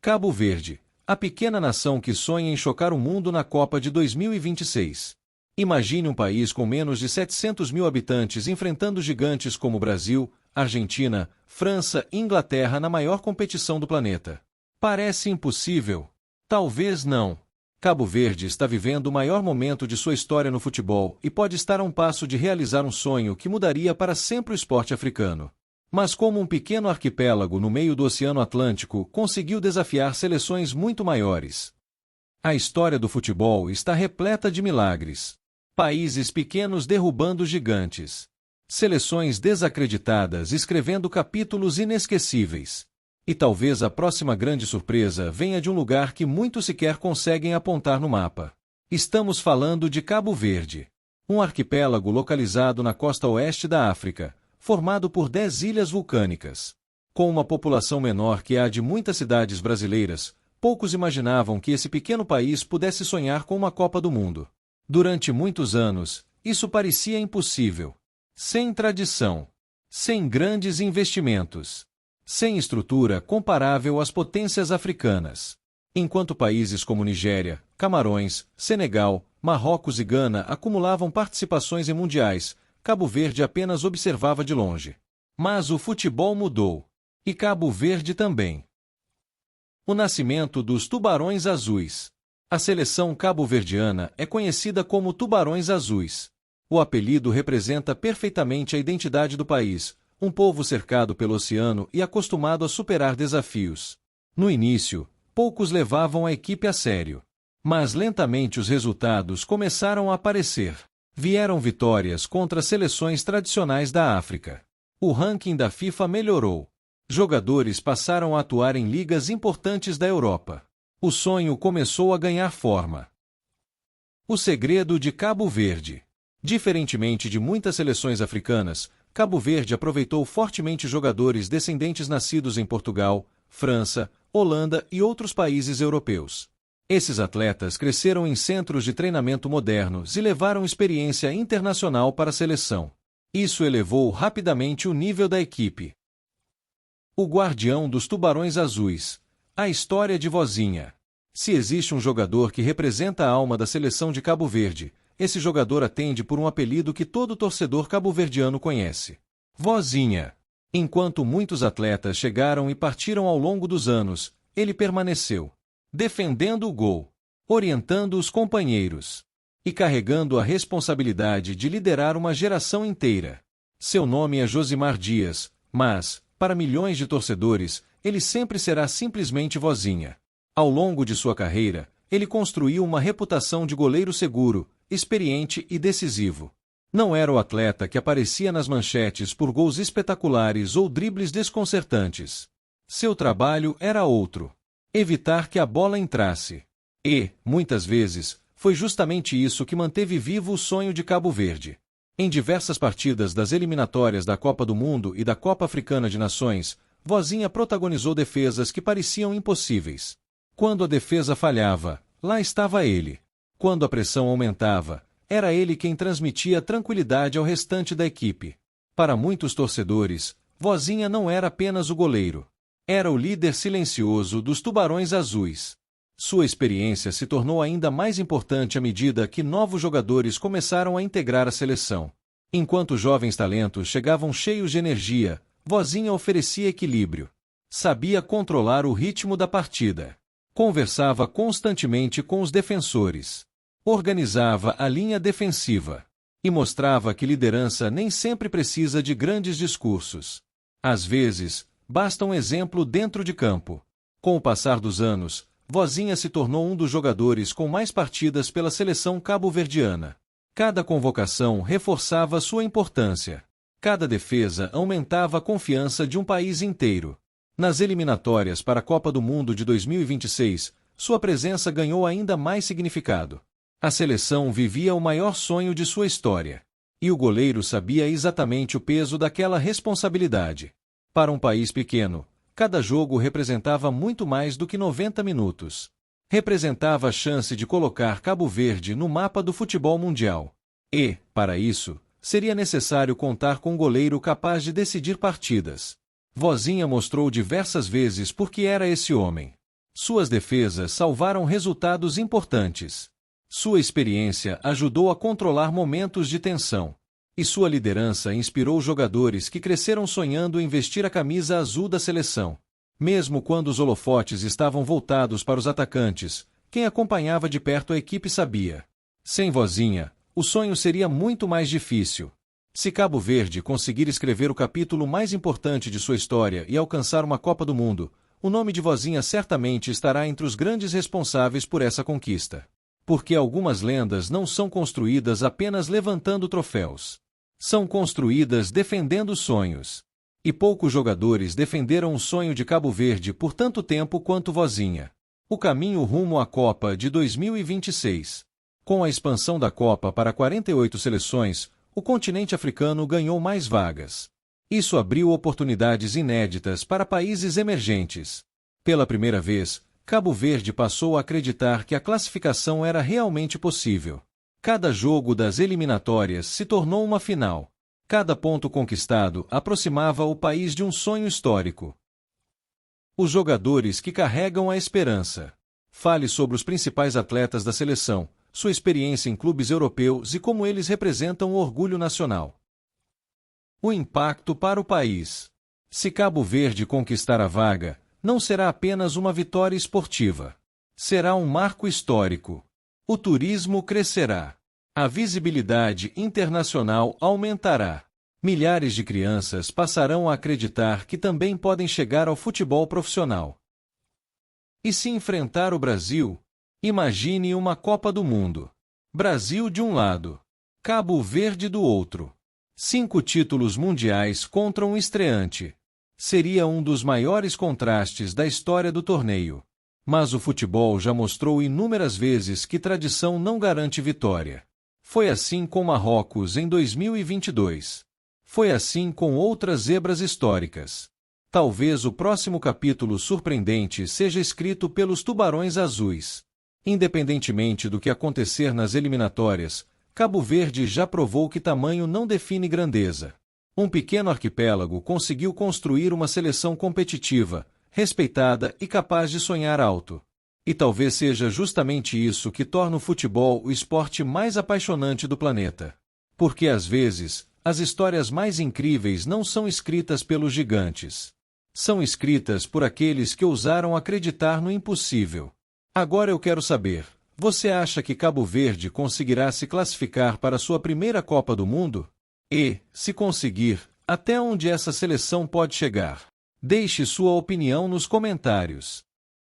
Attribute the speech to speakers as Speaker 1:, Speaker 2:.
Speaker 1: Cabo Verde, a pequena nação que sonha em chocar o mundo na Copa de 2026. Imagine um país com menos de 700 mil habitantes enfrentando gigantes como Brasil, Argentina, França e Inglaterra na maior competição do planeta. Parece impossível? Talvez não. Cabo Verde está vivendo o maior momento de sua história no futebol e pode estar a um passo de realizar um sonho que mudaria para sempre o esporte africano. Mas como um pequeno arquipélago no meio do Oceano Atlântico conseguiu desafiar seleções muito maiores? A história do futebol está repleta de milagres. Países pequenos derrubando gigantes. Seleções desacreditadas escrevendo capítulos inesquecíveis. E talvez a próxima grande surpresa venha de um lugar que muitos sequer conseguem apontar no mapa. Estamos falando de Cabo Verde. Um arquipélago localizado na costa oeste da África, formado por 10 ilhas vulcânicas. Com uma população menor que a de muitas cidades brasileiras, poucos imaginavam que esse pequeno país pudesse sonhar com uma Copa do Mundo. Durante muitos anos, isso parecia impossível. Sem tradição. Sem grandes investimentos. Sem estrutura comparável às potências africanas. Enquanto países como Nigéria, Camarões, Senegal, Marrocos e Gana acumulavam participações em mundiais, Cabo Verde apenas observava de longe. Mas o futebol mudou. E Cabo Verde também. O nascimento dos Tubarões Azuis. A seleção cabo-verdiana é conhecida como Tubarões Azuis. O apelido representa perfeitamente a identidade do país, um povo cercado pelo oceano e acostumado a superar desafios. No início, poucos levavam a equipe a sério. Mas lentamente os resultados começaram a aparecer. Vieram vitórias contra seleções tradicionais da África. O ranking da FIFA melhorou. Jogadores passaram a atuar em ligas importantes da Europa. O sonho começou a ganhar forma. O segredo de Cabo Verde. Diferentemente de muitas seleções africanas, Cabo Verde aproveitou fortemente jogadores descendentes nascidos em Portugal, França, Holanda e outros países europeus. Esses atletas cresceram em centros de treinamento modernos e levaram experiência internacional para a seleção. Isso elevou rapidamente o nível da equipe. O guardião dos Tubarões Azuis. A história de Vozinha. Se existe um jogador que representa a alma da seleção de Cabo Verde, esse jogador atende por um apelido que todo torcedor cabo-verdiano conhece. Vozinha. Enquanto muitos atletas chegaram e partiram ao longo dos anos, ele permaneceu. Defendendo o gol, orientando os companheiros e carregando a responsabilidade de liderar uma geração inteira. Seu nome é Josimar Dias, mas, para milhões de torcedores, ele sempre será simplesmente Vozinha. Ao longo de sua carreira, ele construiu uma reputação de goleiro seguro, experiente e decisivo. Não era o atleta que aparecia nas manchetes por gols espetaculares ou dribles desconcertantes. Seu trabalho era outro. Evitar que a bola entrasse. E, muitas vezes, foi justamente isso que manteve vivo o sonho de Cabo Verde. Em diversas partidas das eliminatórias da Copa do Mundo e da Copa Africana de Nações, Vozinha protagonizou defesas que pareciam impossíveis. Quando a defesa falhava, lá estava ele. Quando a pressão aumentava, era ele quem transmitia tranquilidade ao restante da equipe. Para muitos torcedores, Vozinha não era apenas o goleiro. Era o líder silencioso dos Tubarões Azuis. Sua experiência se tornou ainda mais importante à medida que novos jogadores começaram a integrar a seleção. Enquanto jovens talentos chegavam cheios de energia, Vozinha oferecia equilíbrio. Sabia controlar o ritmo da partida. Conversava constantemente com os defensores. Organizava a linha defensiva. E mostrava que liderança nem sempre precisa de grandes discursos. Às vezes, basta um exemplo dentro de campo. Com o passar dos anos, Vozinha se tornou um dos jogadores com mais partidas pela seleção cabo-verdiana. Cada convocação reforçava sua importância. Cada defesa aumentava a confiança de um país inteiro. Nas eliminatórias para a Copa do Mundo de 2026, sua presença ganhou ainda mais significado. A seleção vivia o maior sonho de sua história. E o goleiro sabia exatamente o peso daquela responsabilidade. Para um país pequeno, cada jogo representava muito mais do que 90 minutos. Representava a chance de colocar Cabo Verde no mapa do futebol mundial. E, para isso, seria necessário contar com um goleiro capaz de decidir partidas. Vozinha mostrou diversas vezes por que era esse homem. Suas defesas salvaram resultados importantes. Sua experiência ajudou a controlar momentos de tensão. E sua liderança inspirou jogadores que cresceram sonhando em vestir a camisa azul da seleção. Mesmo quando os holofotes estavam voltados para os atacantes, quem acompanhava de perto a equipe sabia. Sem Vozinha, o sonho seria muito mais difícil. Se Cabo Verde conseguir escrever o capítulo mais importante de sua história e alcançar uma Copa do Mundo, o nome de Vozinha certamente estará entre os grandes responsáveis por essa conquista. Porque algumas lendas não são construídas apenas levantando troféus. São construídas defendendo sonhos. E poucos jogadores defenderam o sonho de Cabo Verde por tanto tempo quanto Vozinha. O caminho rumo à Copa de 2026. Com a expansão da Copa para 48 seleções, o continente africano ganhou mais vagas. Isso abriu oportunidades inéditas para países emergentes. Pela primeira vez, Cabo Verde passou a acreditar que a classificação era realmente possível. Cada jogo das eliminatórias se tornou uma final. Cada ponto conquistado aproximava o país de um sonho histórico. Os jogadores que carregam a esperança. Fale sobre os principais atletas da seleção, sua experiência em clubes europeus e como eles representam o orgulho nacional. O impacto para o país. Se Cabo Verde conquistar a vaga, não será apenas uma vitória esportiva. Será um marco histórico. O turismo crescerá. A visibilidade internacional aumentará. Milhares de crianças passarão a acreditar que também podem chegar ao futebol profissional. E se enfrentar o Brasil? Imagine uma Copa do Mundo. Brasil de um lado, Cabo Verde do outro. 5 títulos mundiais contra um estreante. Seria um dos maiores contrastes da história do torneio. Mas o futebol já mostrou inúmeras vezes que tradição não garante vitória. Foi assim com Marrocos em 2022. Foi assim com outras zebras históricas. Talvez o próximo capítulo surpreendente seja escrito pelos Tubarões Azuis. Independentemente do que acontecer nas eliminatórias, Cabo Verde já provou que tamanho não define grandeza. Um pequeno arquipélago conseguiu construir uma seleção competitiva, respeitada e capaz de sonhar alto. E talvez seja justamente isso que torna o futebol o esporte mais apaixonante do planeta. Porque às vezes, as histórias mais incríveis não são escritas pelos gigantes. São escritas por aqueles que ousaram acreditar no impossível. Agora eu quero saber, você acha que Cabo Verde conseguirá se classificar para sua primeira Copa do Mundo? E, se conseguir, até onde essa seleção pode chegar? Deixe sua opinião nos comentários.